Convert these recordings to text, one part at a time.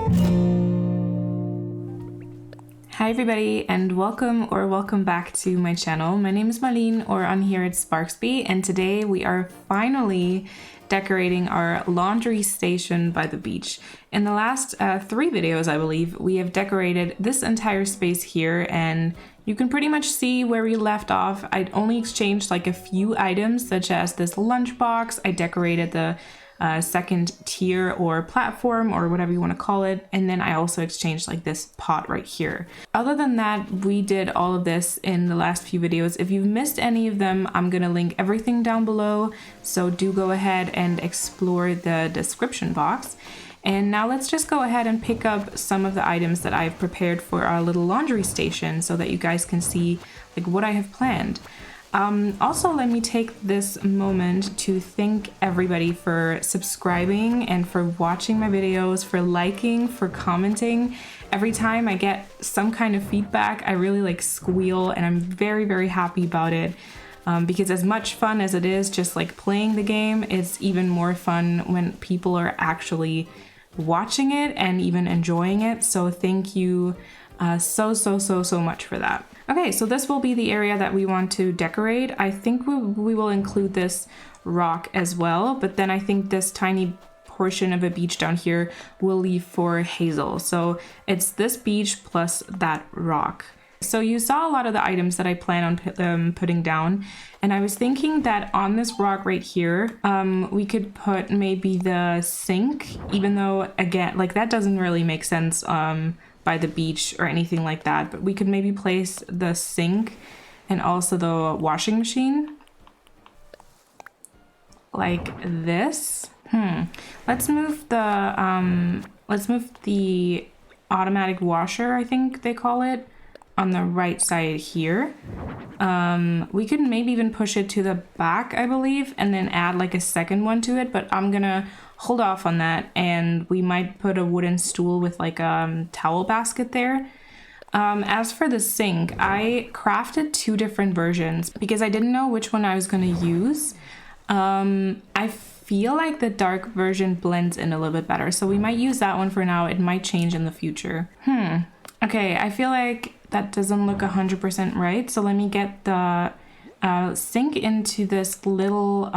Hi everybody, and welcome back to my channel. My name is Marlene, or on here it's Sparksby, and today we are finally decorating our laundry station by the beach. In the last 3 videos, I believe, we have decorated this entire space here, and you can pretty much see where we left off. I only exchanged like a few items, such as this lunchbox. I decorated the second tier or platform or whatever you want to call it, and then I also exchanged like this pot right here. Other than that, we did all of this in the last few videos. If you've missed any of them, I'm gonna link everything down below, so do go ahead and explore the description box. And now let's just go ahead and pick up some of the items that I've prepared for our little laundry station so that you guys can see like what I have planned. Also, let me take this moment to thank everybody for subscribing and for watching my videos, for liking, for commenting. Every time I get some kind of feedback, I really like squeal, and I'm very, very happy about it. Because as much fun as it is just like playing the game, it's even more fun when people are actually watching it and even enjoying it. So thank you so much for that. Okay, so this will be the area that we want to decorate. I think we will include this rock as well, but then I think this tiny portion of a beach down here we'll leave for Hazel. So it's this beach plus that rock. So you saw a lot of the items that I plan on putting down, and I was thinking that on this rock right here, we could put maybe the sink, even though again, like that doesn't really make sense by the beach or anything like that, but we could maybe place the sink and also the washing machine like this. Let's move the automatic washer, I think they call it, on the right side here. We could maybe even push it to the back, I believe, and then add like a second one to it, but I'm gonna hold off on that, and we might put a wooden stool with like a towel basket there. As for the sink, I crafted 2 different versions because I didn't know which one I was gonna use. I feel like the dark version blends in a little bit better, so we might use that one for now. It might change in the future. Okay, I feel like that doesn't look 100% right, so let me get the sink into this little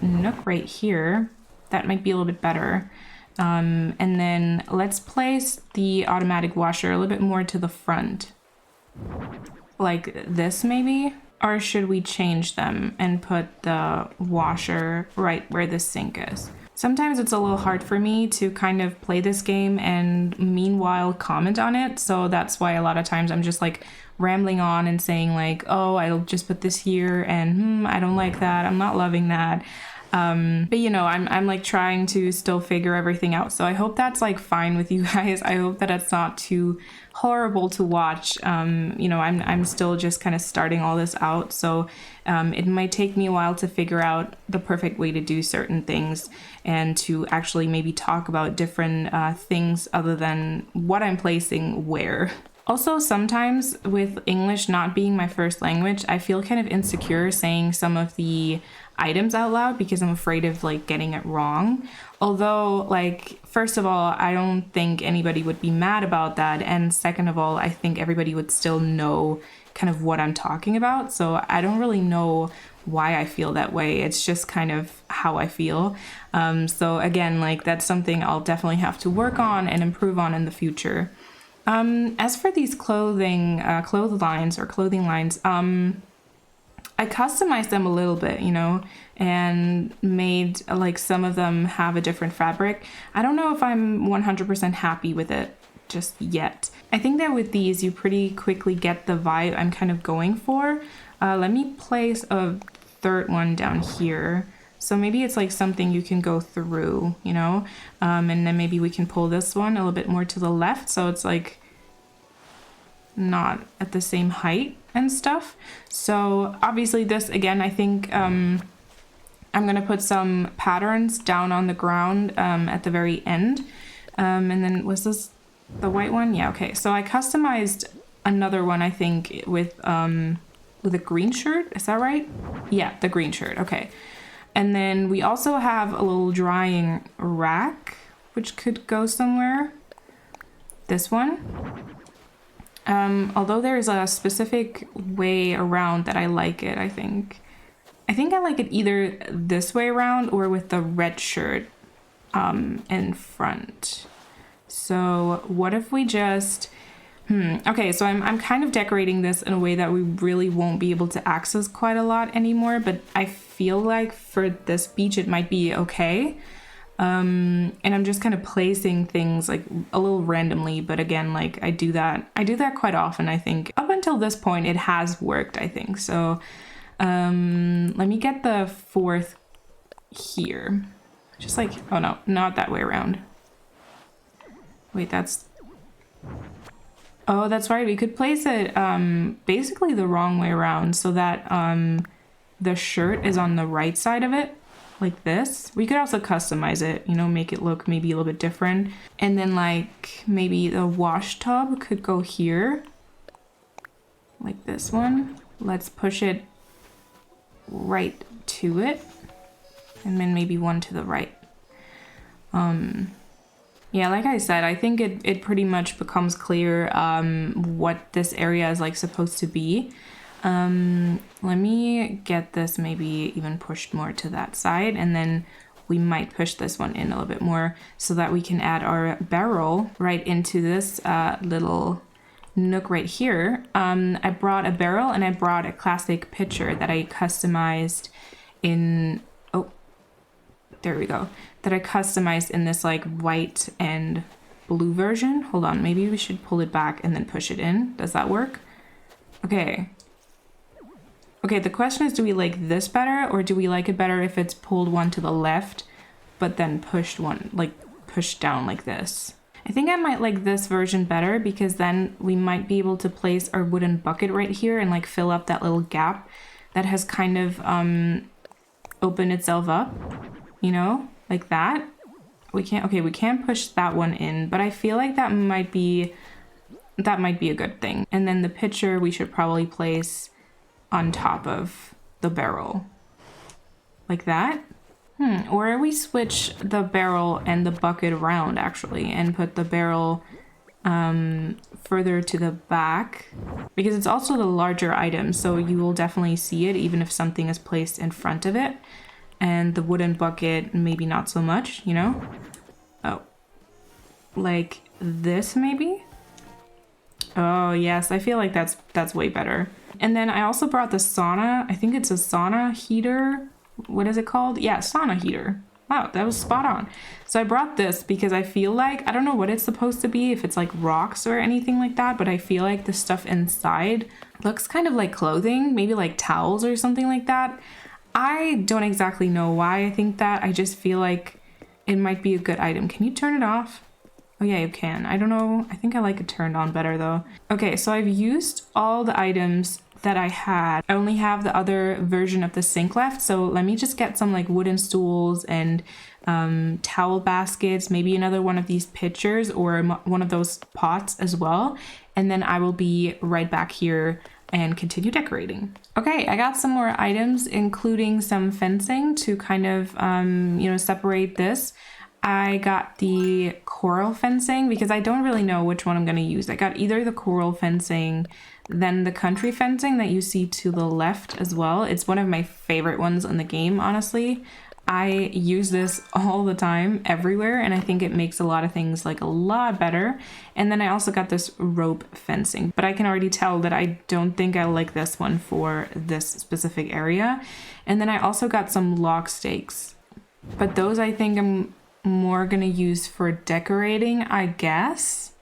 nook right here. That might be a little bit better. And then let's place the automatic washer a little bit more to the front. Like this maybe? Or should we change them and put the washer right where the sink is? Sometimes it's a little hard for me to kind of play this game and meanwhile comment on it. So that's why a lot of times I'm just like rambling on and saying like, oh, I'll just put this here, and I don't like that, I'm not loving that. But you know, I'm like trying to still figure everything out. So I hope that's like fine with you guys. I hope that it's not too horrible to watch. You know, I'm still just kind of starting all this out. So it might take me a while to figure out the perfect way to do certain things and to actually maybe talk about different things other than what I'm placing where. Also, sometimes with English not being my first language, I feel kind of insecure saying some of the items out loud because I'm afraid of like getting it wrong. Although, like, first of all, I don't think anybody would be mad about that, and second of all, I think everybody would still know kind of what I'm talking about. So I don't really know why I feel that way. It's just kind of how I feel. So again, like that's something I'll definitely have to work on and improve on in the future. As for these clothing lines, I customized them a little bit, you know, and made like some of them have a different fabric. I don't know if I'm 100% happy with it just yet. I think that with these, you pretty quickly get the vibe I'm kind of going for. Let me place a third one down here. So maybe it's like something you can go through, you know, and then maybe we can pull this one a little bit more to the left, so it's like not at the same height and stuff. So obviously this, again, I think I'm gonna put some patterns down on the ground at the very end. And then was this the white one? Yeah, okay. So I customized another one, I think, with a green shirt. Is that right? Yeah, the green shirt. Okay. And then we also have a little drying rack, which could go somewhere. this one. Although there's a specific way around that I like it, I think. I like it either this way around or with the red shirt in front. So what if we just... okay, so I'm kind of decorating this in a way that we really won't be able to access quite a lot anymore, but I feel like for this beach it might be okay. And I'm just kind of placing things like a little randomly, but again, like I do that quite often. I think up until this point it has worked, I think. So let me get the fourth here. Just like, oh no, not that way around. Wait, that's right, we could place it basically the wrong way around so that the shirt is on the right side of it, like this. We could also customize it, you know, make it look maybe a little bit different. And then like maybe the wash tub could go here, like this one. Let's push it right to it, and then maybe one to the right. Yeah, like I said, I think it pretty much becomes clear what this area is like supposed to be. Let me get this maybe even pushed more to that side, and then we might push this one in a little bit more so that we can add our barrel right into this little nook right here. I brought a barrel and I brought a classic pitcher that I customized in... oh, there we go. That I customized in this like white and blue version. Hold on, maybe we should pull it back and then push it in. Does that work? Okay. Okay, the question is, do we like this better, or do we like it better if it's pulled one to the left, but then pushed one, like pushed down like this? I think I might like this version better, because then we might be able to place our wooden bucket right here and like fill up that little gap that has kind of opened itself up, you know, like that. We can't push that one in, but I feel like that might be a good thing. And then the pitcher we should probably place on top of the barrel, like that. Or we switch the barrel and the bucket around actually, and put the barrel further to the back, because it's also the larger item, so you will definitely see it even if something is placed in front of it, and the wooden bucket maybe not so much, you know. Oh, like this maybe. Oh yes, I feel like that's way better. And then I also brought the sauna, I think it's a sauna heater. What is it called? Yeah, sauna heater. Wow, that was spot on. So I brought this because I feel like, I don't know what it's supposed to be, if it's like rocks or anything like that, but I feel like the stuff inside looks kind of like clothing, maybe like towels or something like that. I don't exactly know why I think that. I just feel like it might be a good item. Can you turn it off? Oh yeah, you can. I don't know. I think I like it turned on better though. Okay, so I've used all the items that I had. I only have the other version of the sink left, so let me just get some like wooden stools and towel baskets, maybe another one of these pitchers or one of those pots as well, and then I will be right back here and continue decorating. Okay, I got some more items, including some fencing to kind of you know, separate this. I got the coral fencing because I don't really know which one I'm going to use. I got either the coral fencing, then the country fencing that you see to the left as well. It's one of my favorite ones in the game, honestly. I use this all the time, everywhere, and I think it makes a lot of things like a lot better. And then I also got this rope fencing, but I can already tell that I don't think I like this one for this specific area. And then I also got some log stakes, but those I think I'm more gonna use for decorating, I guess.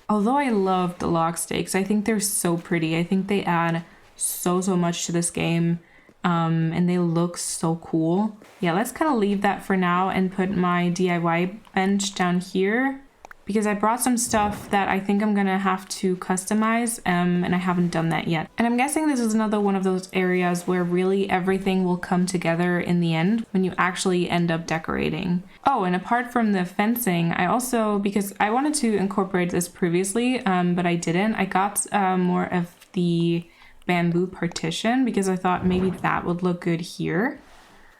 Although I love the log stakes, I think they're so pretty. I think they add so much to this game, and they look so cool. Yeah, let's kind of leave that for now and put my DIY bench down here, because I brought some stuff that I think I'm gonna have to customize, and I haven't done that yet. And I'm guessing this is another one of those areas where really everything will come together in the end when you actually end up decorating. Oh, and apart from the fencing, I also, because I wanted to incorporate this previously, but I didn't, I got more of the bamboo partition because I thought maybe that would look good here.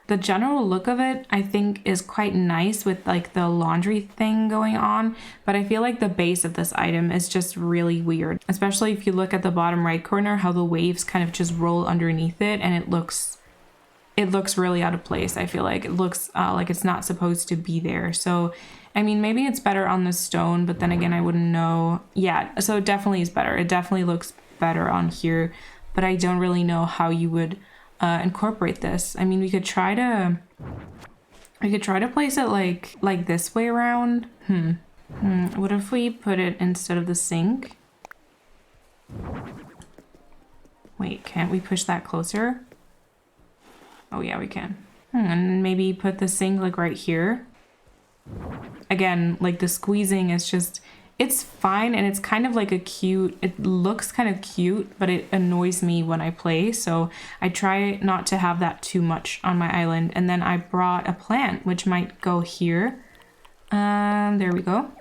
The general look of it, I think, is quite nice with like the laundry thing going on, but I feel like the base of this item is just really weird, especially if you look at the bottom right corner, how the waves kind of just roll underneath it, and it looks really out of place. I feel like it looks like it's not supposed to be there. So I mean, maybe it's better on the stone, but then again, I wouldn't know. Yeah, so it definitely is better. It definitely looks better on here, but I don't really know how you would incorporate this. I mean, we could try to place it like this way around. What if we put it instead of the sink? Wait, can't we push that closer? Oh yeah, we can. And maybe put the sink like right here. Again, like the squeezing is just, it's fine, and it's kind of like a cute, it looks kind of cute, but it annoys me when I play, so I try not to have that too much on my island. And then I brought a plant which might go here. There we go.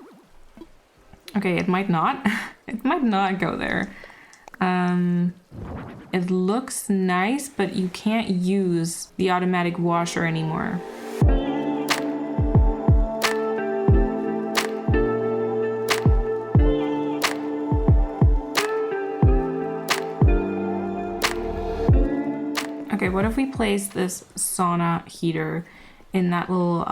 Okay, it might not. It might not go there. It looks nice, but you can't use the automatic washer anymore. Okay, what if we place this sauna heater in that little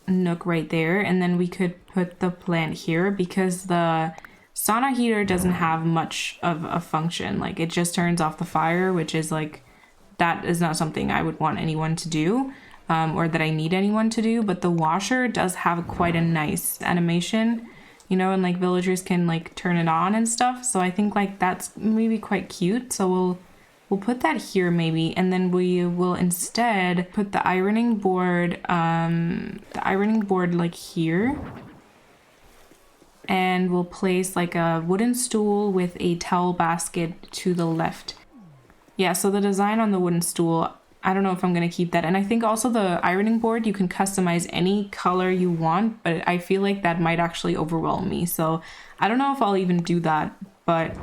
nook right there, and then we could put the plant here, because the sauna heater doesn't have much of a function. Like, it just turns off the fire, which is like, that is not something I would want anyone to do, or that I need anyone to do. But the washer does have quite a nice animation, you know, and like villagers can like turn it on and stuff. So I think like that's maybe quite cute. So we'll put that here maybe, and then we will instead put the ironing board like here. And we'll place like a wooden stool with a towel basket to the left. Yeah, so the design on the wooden stool, I don't know if I'm gonna keep that. And I think also the ironing board, you can customize any color you want, but I feel like that might actually overwhelm me. So I don't know if I'll even do that, but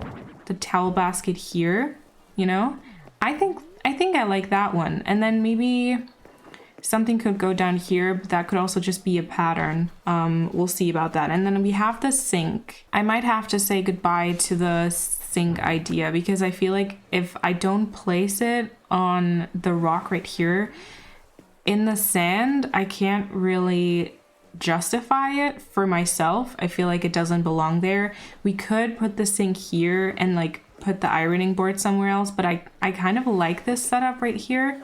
the towel basket here, you know, I think I like that one. And then maybe something could go down here, but that could also just be a pattern. We'll see about that. And then we have the sink. I might have to say goodbye to the sink idea, because I feel like if I don't place it on the rock right here in the sand, I can't really justify it for myself. I feel like it doesn't belong there. We could put the sink here and like put the ironing board somewhere else, but I kind of like this setup right here.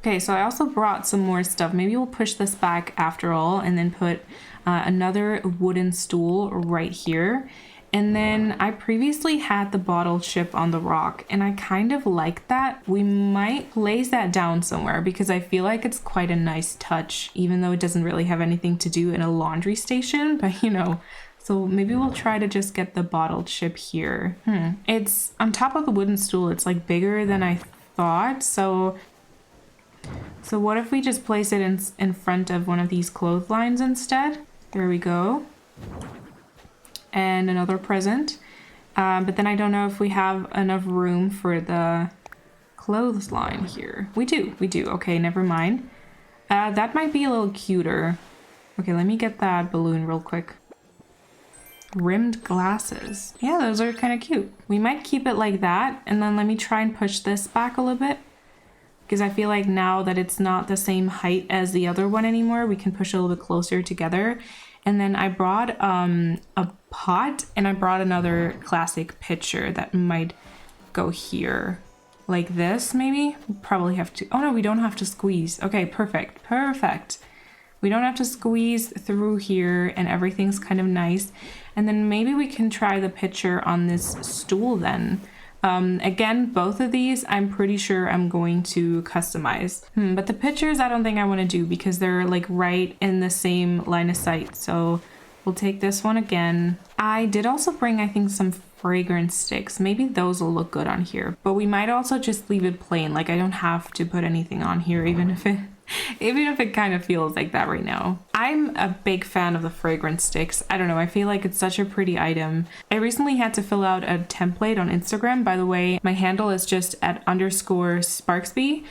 Okay, so I also brought some more stuff. Maybe we'll push this back after all, and then put another wooden stool right here. And then I previously had the bottle chip on the rock, and I kind of like that. We might place that down somewhere, because I feel like it's quite a nice touch, even though it doesn't really have anything to do in a laundry station, but you know. So maybe we'll try to just get the bottle chip here. It's on top of the wooden stool. It's like bigger than I thought, so what if we just place it in front of one of these clotheslines instead? There we go. And another present. But then I don't know if we have enough room for the clothesline here. We do. Okay, never mind. That might be a little cuter. Okay, let me get that balloon real quick. Rimmed glasses. Yeah, those are kind of cute. We might keep it like that. And then let me try and push this back a little bit, because I feel like now that it's not the same height as the other one anymore, we can push a little bit closer together. And then I brought a pot, and I brought another classic pitcher that might go here. Like this, maybe? We probably have to, oh no, we don't have to squeeze. Okay, perfect. We don't have to squeeze through here, and everything's kind of nice. And then maybe we can try the pitcher on this stool then. Again, both of these I'm pretty sure I'm going to customize. But the pictures I don't think I want to do, because they're like right in the same line of sight. So we'll take this one again. I did also bring, I think, some fragrance sticks. Maybe those will look good on here. But we might also just leave it plain. Like, I don't have to put anything on here, even if Even if it kind of feels like that right now. I'm a big fan of the fragrance sticks. I don't know, I feel like it's such a pretty item. I recently had to fill out a template on Instagram. By the way, my handle is just at _Sparksby.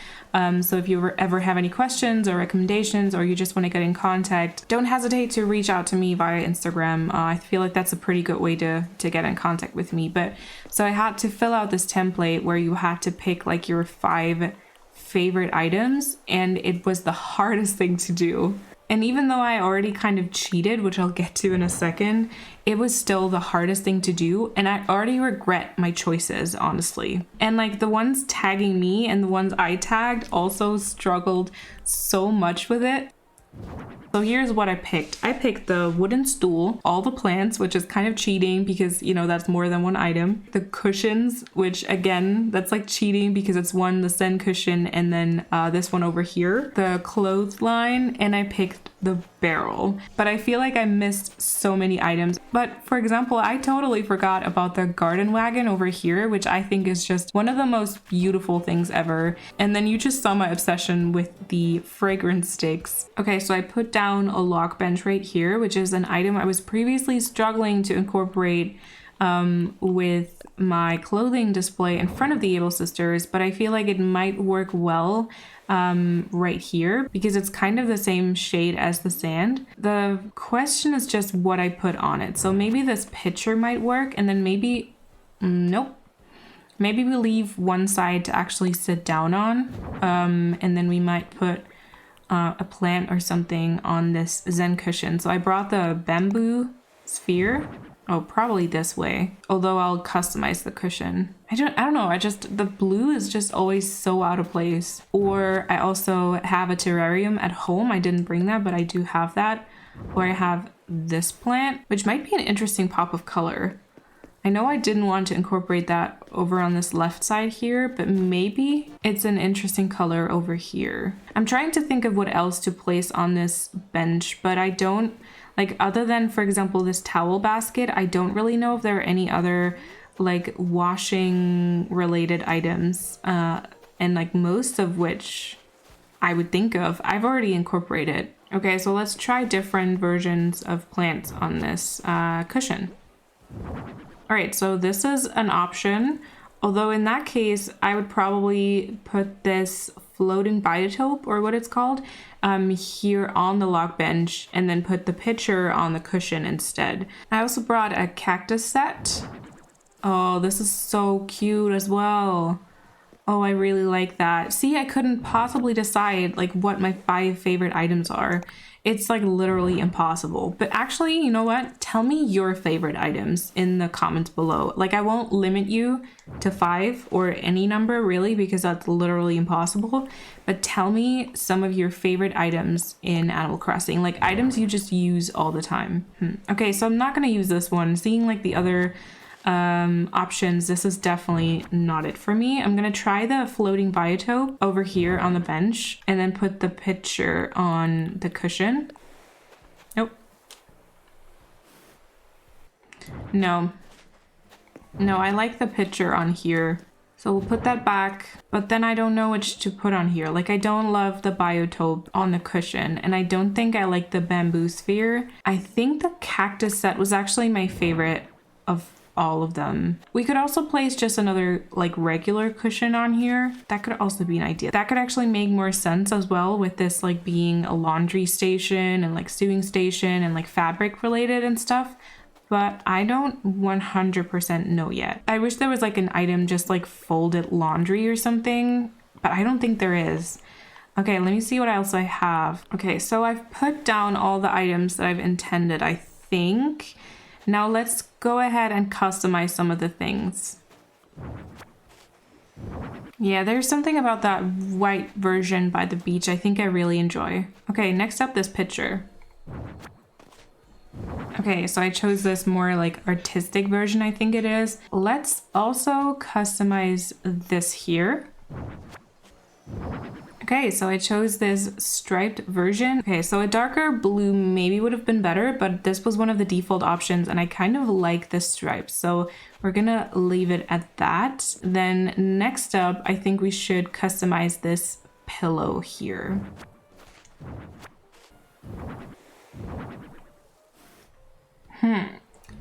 So if you ever have any questions or recommendations, or you just want to get in contact, don't hesitate to reach out to me via Instagram. I feel like that's a pretty good way to get in contact with me. But so I had to fill out this template where you had to pick like your 5 favorite items, and it was the hardest thing to do. And even though I already kind of cheated, which I'll get to in a second, it was still the hardest thing to do, and I already regret my choices, honestly. And like the ones tagging me and the ones I tagged also struggled so much with it. So here's what I picked. I picked the wooden stool, all the plants, which is kind of cheating because, you know, that's more than one item. The cushions, which again, that's like cheating because it's the Zen cushion and then this one over here. The clothesline, and I picked the barrel. But I feel like I missed so many items. But for example, I totally forgot about the garden wagon over here, which I think is just one of the most beautiful things ever. And then you just saw my obsession with the fragrance sticks. Okay, so I put down a lock bench right here, which is an item I was previously struggling to incorporate with my clothing display in front of the Able Sisters, but I feel like it might work well right here because it's kind of the same shade as the sand. The question is just what I put on it. So maybe this picture might work, and then maybe, nope. Maybe we leave one side to actually sit down on, and then we might put a plant or something on this Zen cushion. So I brought the bamboo sphere. Oh, probably this way. Although I'll customize the cushion. I don't know. The blue is just always so out of place. Or I also have a terrarium at home. I didn't bring that, but I do have that. Or I have this plant, which might be an interesting pop of color. I know I didn't want to incorporate that over on this left side here, but maybe it's an interesting color over here. I'm trying to think of what else to place on this bench, but I don't, like, other than, for example, this towel basket, I don't really know if there are any other like washing related items, and like most of which I would think of, I've already incorporated. Okay, so let's try different versions of plants on this cushion. All right, so this is an option, although in that case, I would probably put this floating biotope, or what it's called, here on the lock bench, and then put the picture on the cushion instead. I also brought a cactus set. Oh, this is so cute as well. Oh, I really like that. See, I couldn't possibly decide like what my 5 favorite items are. It's like literally impossible. But actually, you know what? Tell me your favorite items in the comments below. Like, I won't limit you to 5 or any number really, because that's literally impossible. But tell me some of your favorite items in Animal Crossing, like items you just use all the time. Okay, so I'm not gonna use this one. Seeing like the other options, this is definitely not it for me. I'm gonna try the floating biotope over here on the bench and then put the picture on the cushion. Nope. No, I like the picture on here, so we'll put that back, but then I don't know which to put on here. Like, I don't love the biotope on the cushion, and I don't think I like the bamboo sphere. I think the cactus set was actually my favorite of all of them. We could also place just another like regular cushion on here. That could also be an idea. That could actually make more sense as well, with this like being a laundry station and like sewing station and like fabric related and stuff. But I don't 100% know yet. I wish there was like an item just like folded laundry or something, but I don't think there is. Okay, let me see what else I have. Okay, so I've put down all the items that I've intended, I think. Now let's go ahead and customize some of the things. Yeah, there's something about that white version by the beach I think I really enjoy. Okay, next up, this picture. Okay, so I chose this more like artistic version, I think it is. Let's also customize this here. Okay, so I chose this striped version. Okay, so a darker blue maybe would have been better, but this was one of the default options and I kind of like the stripes. So we're gonna leave it at that. Then next up, I think we should customize this pillow here.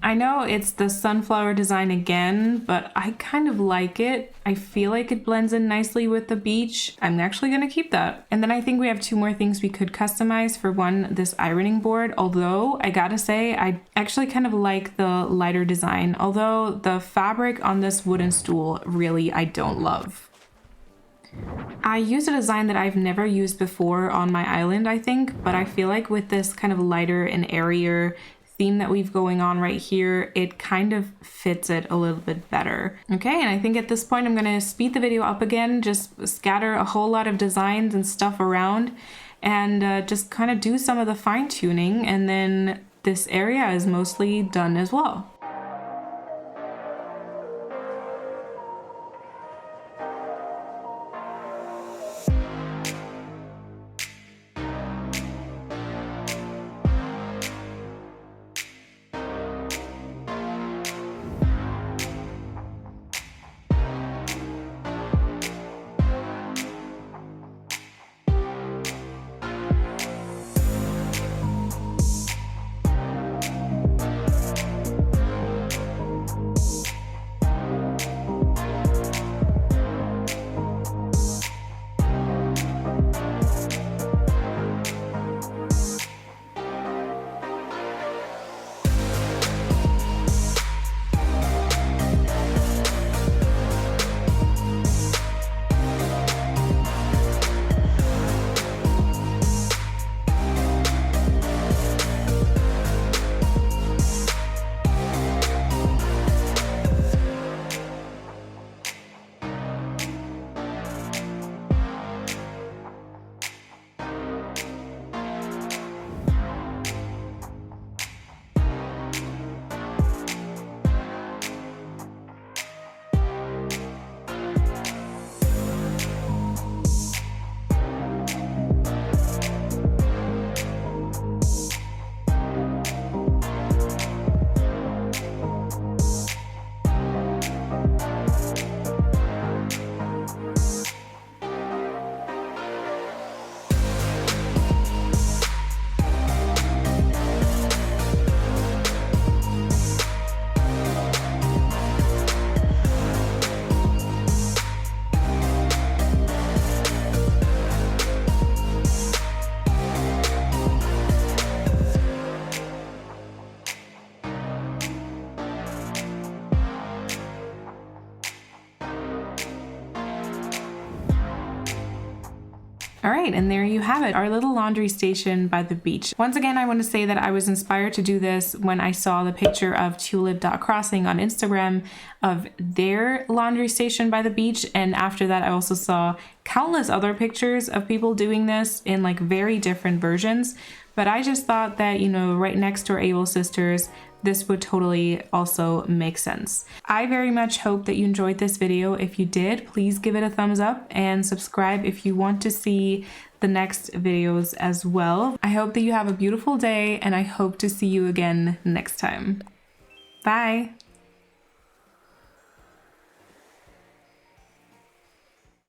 I know it's the sunflower design again, but I kind of like it. I feel like it blends in nicely with the beach. I'm actually gonna keep that. And then I think we have two more things we could customize. For one, this ironing board, although I gotta say, I actually kind of like the lighter design, although the fabric on this wooden stool, really, I don't love. I used a design that I've never used before on my island, I think, but I feel like with this kind of lighter and airier theme that we've going on right here, it kind of fits it a little bit better. Okay, and I think at this point I'm gonna speed the video up again, just scatter a whole lot of designs and stuff around, and just kind of do some of the fine tuning, and then this area is mostly done as well. All right, and there you have it, our little laundry station by the beach. Once again, I want to say that I was inspired to do this when I saw the picture of tulip.crossing on Instagram of their laundry station by the beach, and after that I also saw countless other pictures of people doing this in like very different versions. But I just thought that, you know, right next to our Able sisters, this would totally also make sense. I very much hope that you enjoyed this video. If you did, please give it a thumbs up and subscribe if you want to see the next videos as well. I hope that you have a beautiful day, and I hope to see you again next time. Bye!